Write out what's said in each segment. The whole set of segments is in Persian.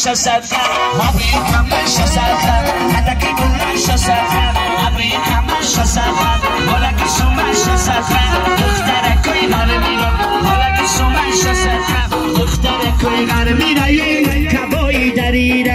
شسافة هابي كمان شسافة هداكي كمان شسافة هابي كمان شسافة ولكن سوما شسافة دختره کوی غربیرو ولکن سوما شسافة دختره کوی غربیرو کبایی دریره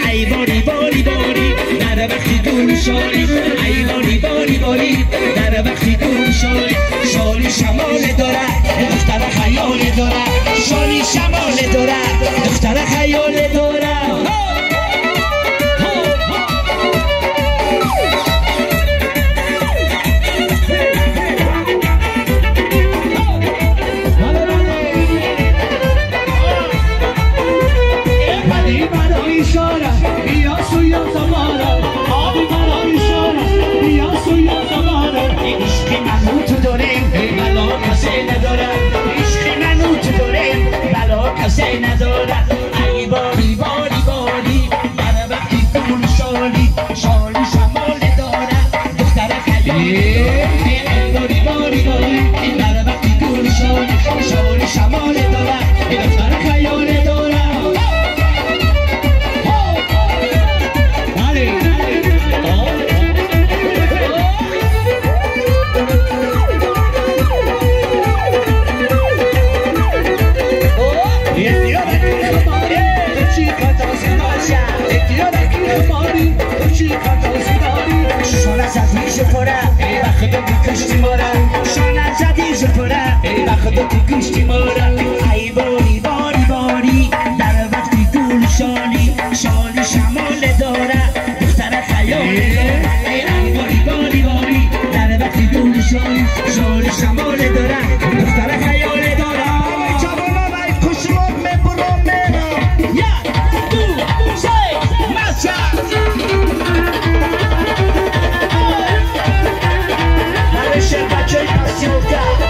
ای باری باری باری در وقتی دور شالی ای باری باری باری در وقتی دور شالی شالی شمال داره دختر خیال داره شالی شمال داره دختر خیال داره کسی نداره ای باری باری باری در وقتی دور شالی شالی شمال داره دختر خیالی ای باری باری باری در وقتی دور شالی شالی شمال داره دختر خیال داره گوشتی مورا ای باری باری باری در وقتی دور شالی شالی شمال داره دختر خیال ای باری باری باری در وقتی دور شالی شالی شمال داره دختر خیال داره جوانا باید کشلوک میبرم میرا یا دو سی مچه هرشه بچه پسیوکه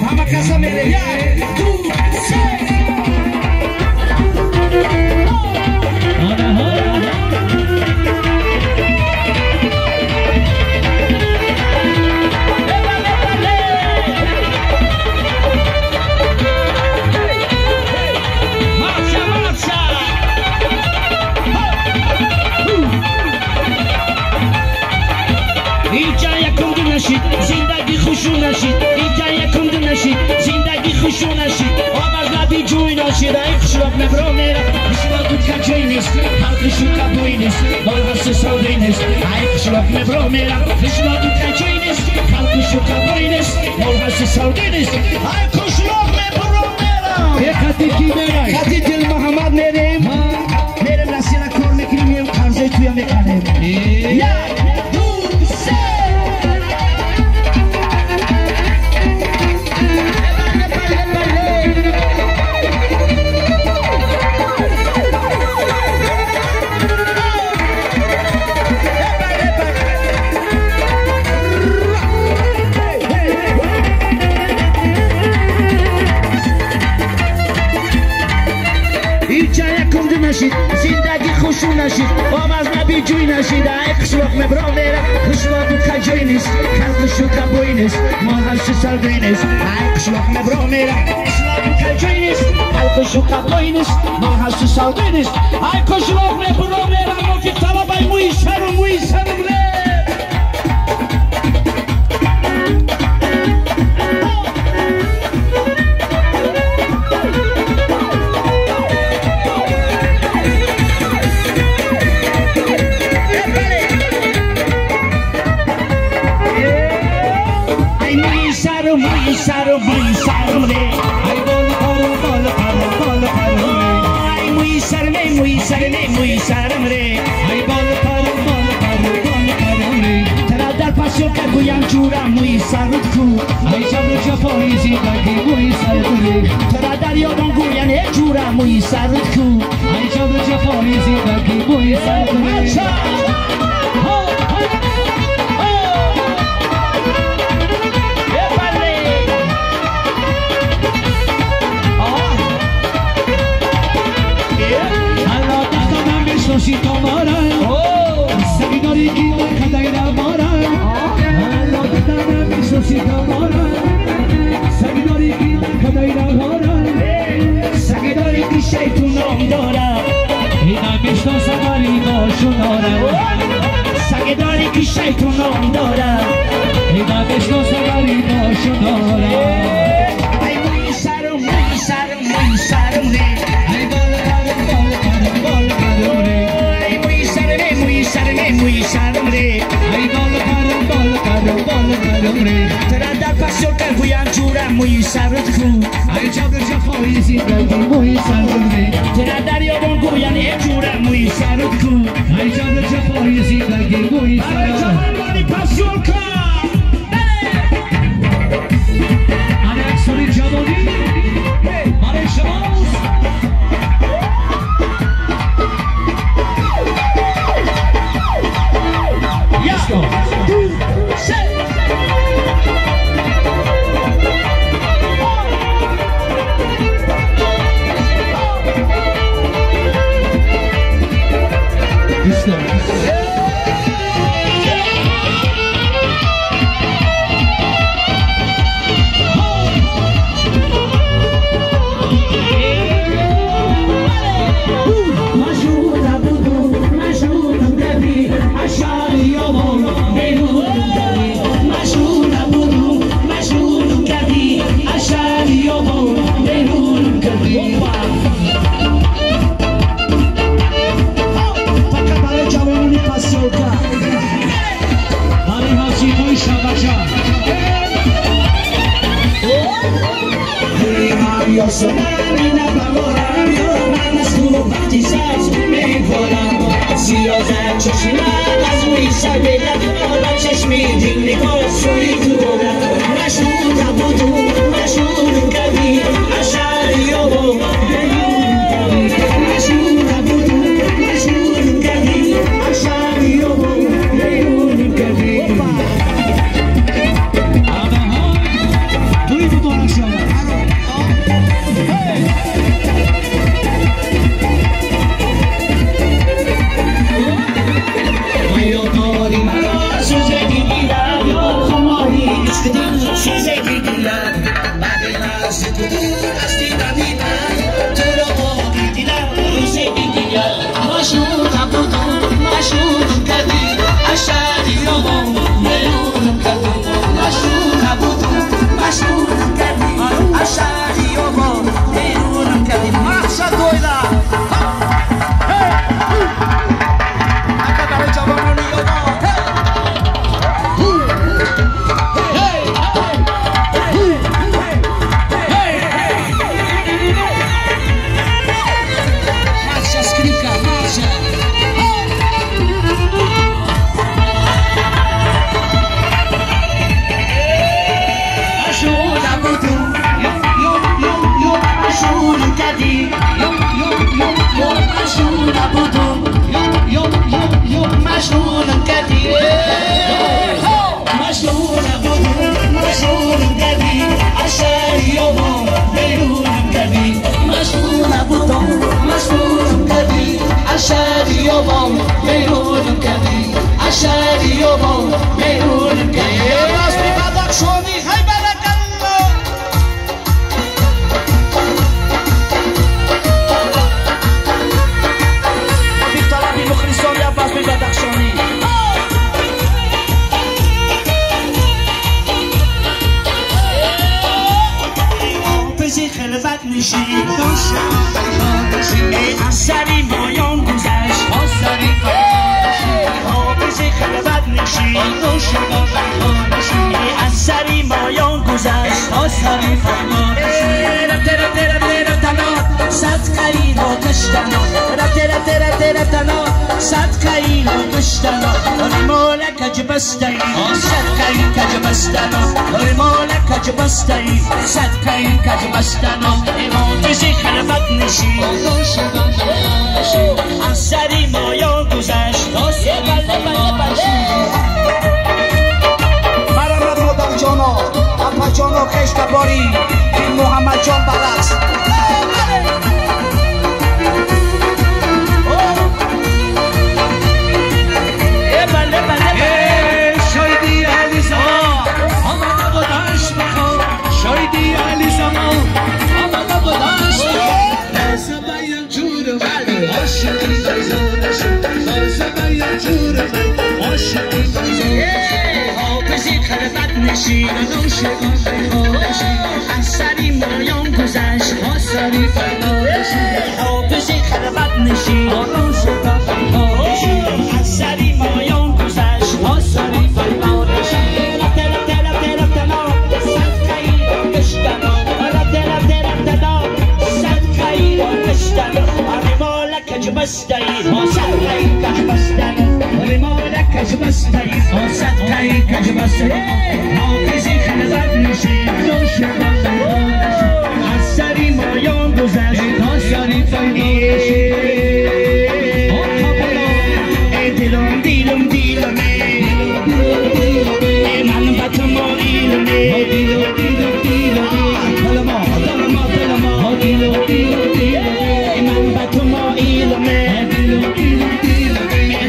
همه کسا میره یک دو سه اینجا یکم دو نشید زندگی خوشو نشید اینجا یکم دو نشید زندگی خوشو نشید آماز نبی جوی نشید ای خشلاق مبرو میره خشلاق بود که جوی نیست حلقشو کبوی نیست بالغست سودی نیست ای خشلاق مبرو میره خشلاق بود که جوی نیست حلقشو کبوی نیست بالغست سودی نیست ای خشلاق مبرو میره یه خطی کی میره خطی دل محمد میریم میریم نسیل کار میکنیم یه قرضه توی میکنیم زندگی خوشو نشید آماز نبی جوی نشید ای خشلاق مبرا میره خشلاق بود که جوی نیست خلقشو کبوی نیست ماهرشو سردوی نیست ای خشلاق مبرا میره خشلاق بود که جوی نیست خلقشو کبوی نیست ماهرشو سردوی نیست ای خشلاق مبرا میره ما که طلبای موی شرم ره Saru, گویم جورم موی سرت کو ای جبر جفای زندگی موی سرت ترا در یادم گوین جورم موی سرت کو ای جبر جفای زندگی موی سرت شی کامارای سگی داری کی کدای را مارای الله دادم میشوشی کامارای سگی داری کی کدای را مارای سگی داری کی شیطونم داره اینا میشتو سگاری باشو داره سگی داری کی شیطونم داره اینا میشتو سگاری باشو داره ای موی سرم موی سرم موی سرم ای بال کارم بال کارم بال کارم موی سرم ای بال کارم بال کارم بال کارم ترا در پاسیون که گویم جورم موی سرت کو ای جبر جفای زندگی موی سرت ترا در یادم گویم جورم موی سرت کو ای جبر جفای زندگی موی سرت جوانی پاسیون که آن اکسوری جوانی برای شماست صد قیلو کشتنا رتنا صد قیلو کشتنا ریمال کج بستایی صد قیل کج بستنا ریمال کج بستایی صد قیل کج بستنا ایمان کسی خلفت نشی از سری مایا گذشت مرمت مادر جانا اپا جانا خشت باری این محمد جان برست شایدی علی زمان آمده بودش بخواه شایدی علی زمان آمده بودش بخواه زبایم جور من عاشقی زیزانشم زبایم جور من عاشقی زیزانشم حافظی خلفت نشین از سری مایان گذشت حافظی خلفت نشین از سری مایان گذشت بستایی صدقی کج بستن ریمال کج بستایی صدقی کج بستایی حافظی خلفت نشین از سری مایان گذشت دلم من با تو مایلمه من با تو مایلمه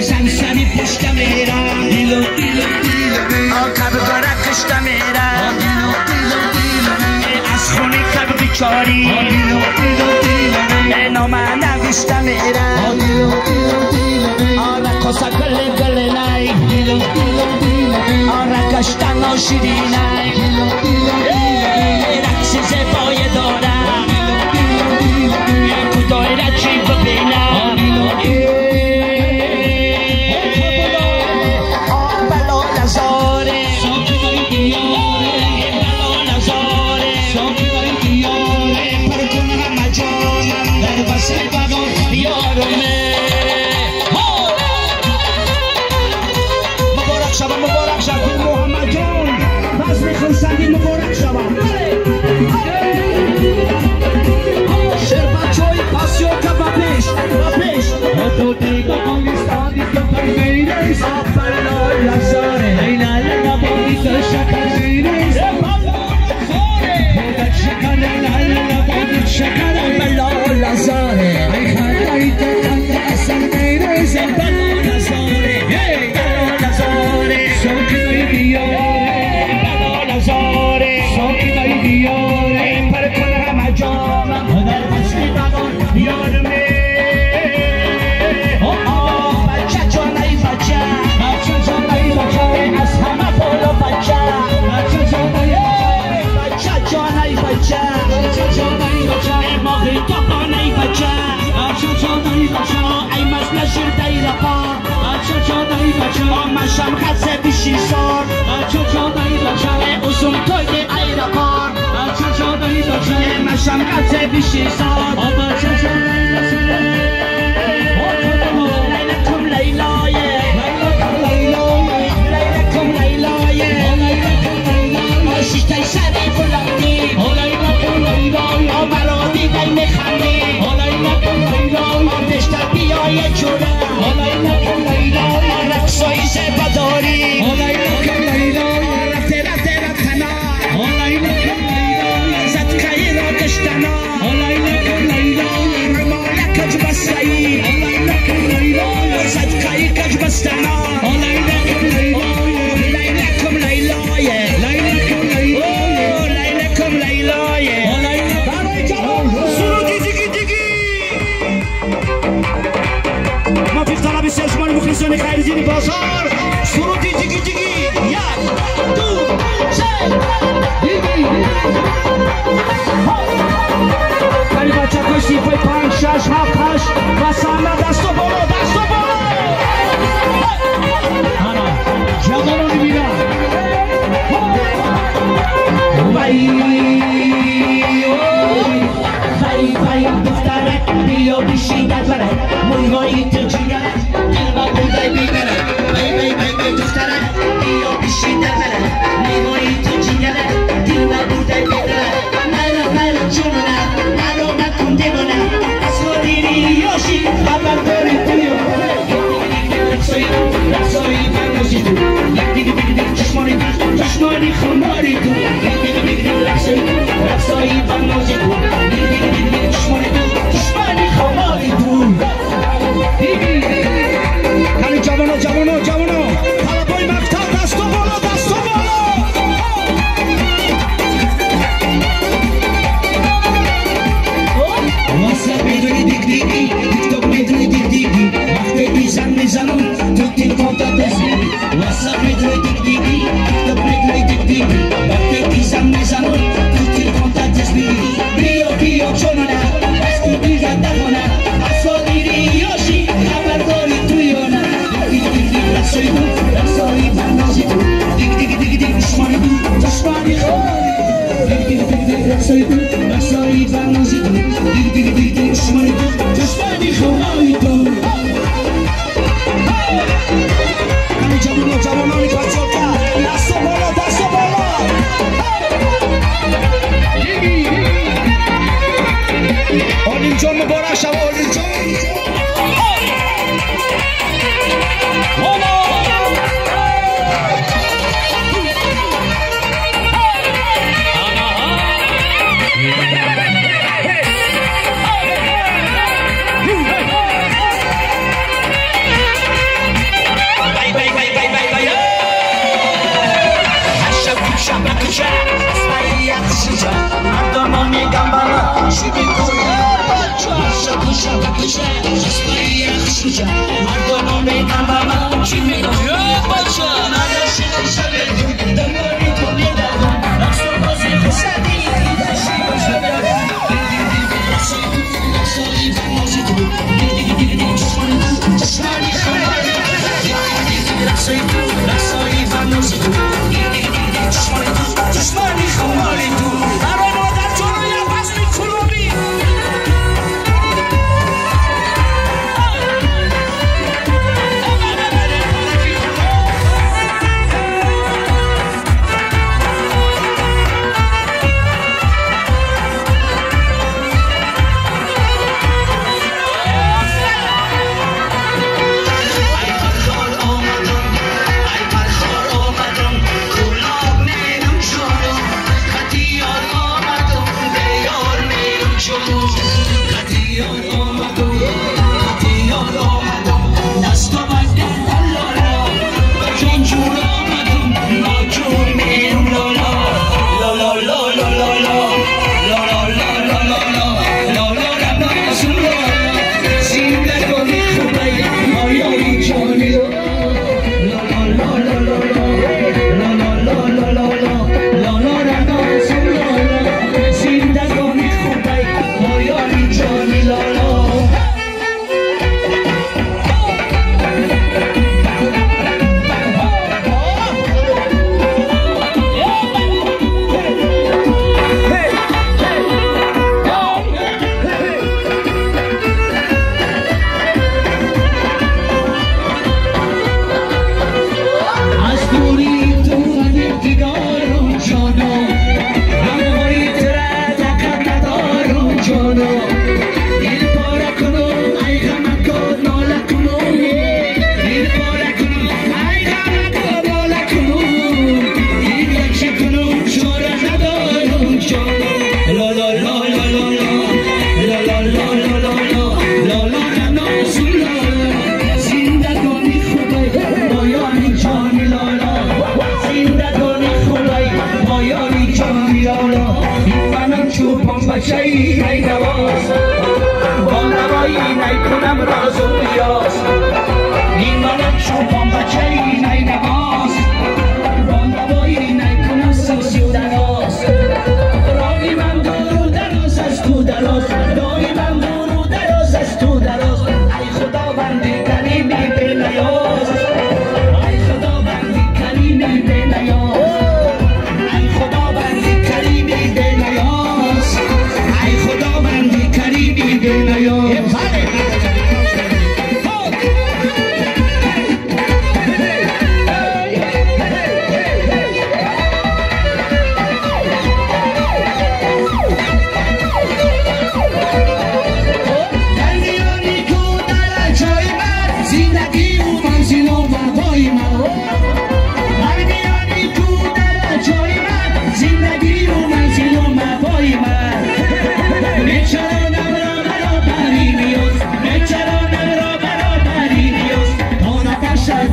سنسنی پشت میرم آقاب برکشت میرم از خونی کب بیچاری نام نوشت میرم آره کسا گل نای آره کشتن آشیدی نای رقص زبای دارم کدای را چی ببینم بلا لزاره پر کنه همه جانم در بسه بگان یارمه مبارک شب محمد جان فضل خورسندی مبارک شب شربت چای پاسیو که بپیش تو دیگه آنگستانی که فرمیدیست بلا لزاره اینا لگبانی تو شکر زیریست بودت شکر لگبانی شکر بلا لزاره ای خدایی که کنده اصل میریست بلا لزاره سوکی بیاره بلا لزاره سوکی بیاره پر کنه همه جامم در بسکی بگان یارمه بچه جانای بچه از همه بالا بچه بچه جانای بچه ماهی تاپانای بچه ای مسل شردهی رپا مشم خزه بیشی سار ازم توی ای رپار مشم خزه بیشی سار لیلکم لیلایه شیشتای سری بلندی مرا دیدی میخندی آتشتر بیای جوره رقصای زباداری رفته رفتنا صدقه را کشتنا رمال کج بستایی صدقه کج بستنا لیلکم لیلایه لیلکم لیلایه سرودی دیگی ما فی طلب سیاسمان مخلصان خیر زیر بازار سرودی دیگی یک دو سه ولی بچه کشتی پای 5 6 7 8 و سامه دست و بالا جوانو میبینم وای دختر میگویی تو جیگره دل با بودای بیبره بی دختره بیا پیشی در بره میگویی تو جیگره دل با بودای بیبره مرا جونه مرا نکن دیوانه از خودیری یاشی خبر داری توی رقصایی بندازی تو چشمانی خماری تو رقصایی بندازی تو چشمانی خماری تو کمی جوانو طلبای مقطع دستو بالا واسه میدونی دیگی تیک توک میدونی دیگی وقتی میزنم تو تیک توک دستی واسه میدونی دیگی تیک توک میدونی دیگی وقتی میزنم تو تیک توک دستی بیا چونونه از تو دیگه دهونه از خودیری یاشی خبر داری توی نه رقصایی بندازی تو دیگ دشمانی رقصایی بندازی تو دیگ دشمانی خماری تو کمی جوانانی پچولکا دستو بالا آلین جان مبارک شب آلین جان مردم میگم بلا چی میکنی مردم میگم بلا چی میکنی نداشتی شده دنبالی تو میدادم رقص و بازی خسدی رقصایی بندازی تو چشمانی خماری رقصایی بندازی تو چشمانی خماری تو برای مادر جلو یا پس میکنومی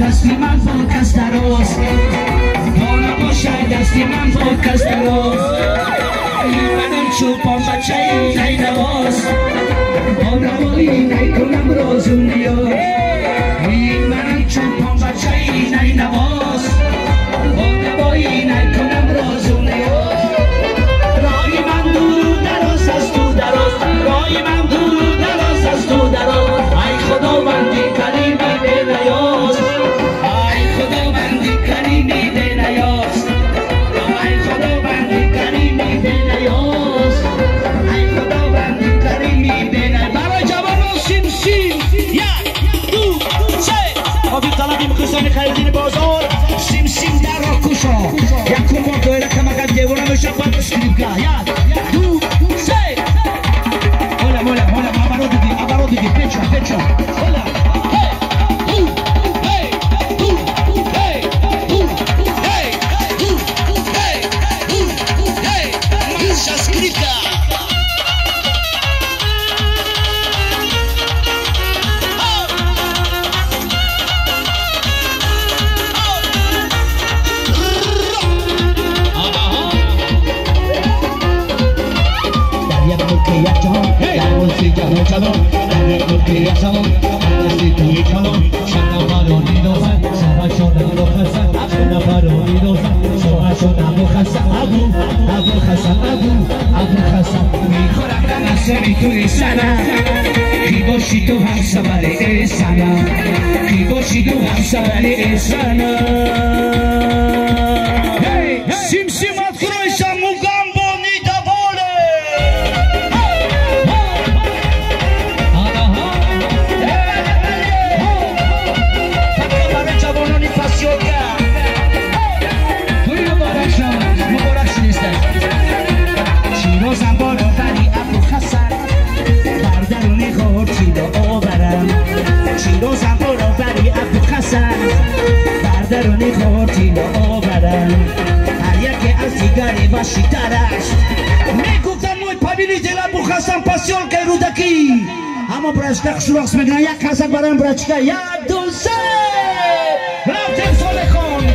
دستی من با کس دراز حالا باشد دستی من با کس دراز منم چوبان بچه ای نواز آنوایی نیکنم رازو نیاز منم چوبان بچه ای نواز آنوایی نیکنم رازو نیاز رای من دور دراز از تو دراز رای من دور دراز از تو دراز ای خداوندی کریمی به نیاز ای خداوندی کریمی به نیاز ای خداوندی کریمی به نیاز ای خداوندی کریمی به نیاز برای جوانان سیم سیم یک دو سه آبی طلبی مخصوصانی خریدین بازار سیم سیم در را کشا یکون با دویره که مقد دیوانه میشه باید اسکریبگاه یک دو سه مولا عبارو دیدی پیچا مولا کی باشی تو هم سوار سنا کی باشی تو هم سوار سنا سیم سیم اترویشم موگم بانی دباله فقط برای جوانانی پاسیونگر توی مبارک نیستن شیرازم بالا بری ابو خسن بردرونی خور چیلو آورم شیرازم بالا بری ابو خسن بردرونی خور چیلو آورم هر یکی از دیگری باشی ترش میگفتم موی پبیلی دل ابو خسن پاسیون که رودکی اما برشتک شراخص میگن یک کسک برایم برچکه یک دو سه رفتیم سال خون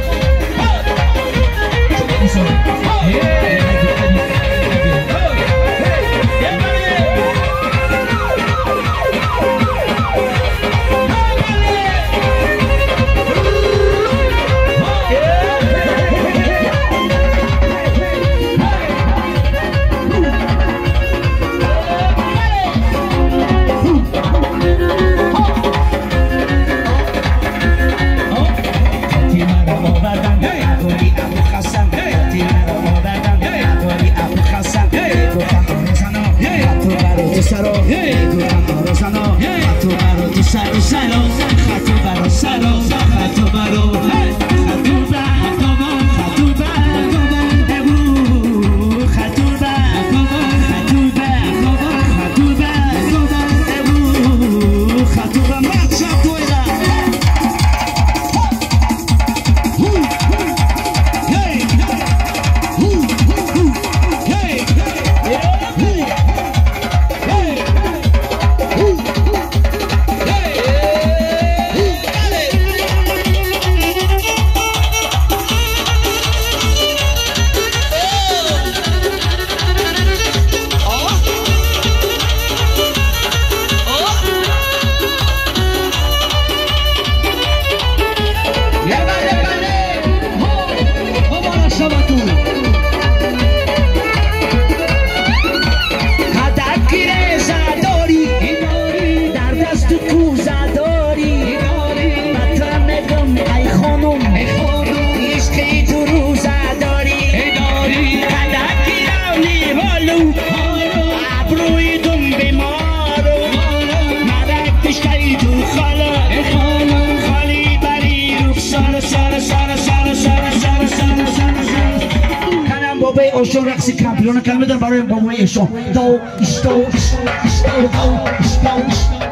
اوشون رقصی کمپیون کلمه در برای بابای ایشون دو اشتو اشتو دو اشتو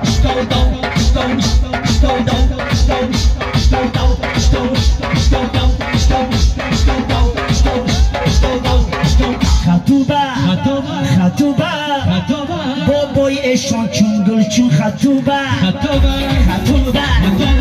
اشتو دو اشتو اشتو دو اشتو اشتو دو اشتو اشتو دو اشتو اشتو دو اشتو اشتو دو اشتو خطوبه خطوبه بابای ایشون چون گل چون خطوبه خطوبه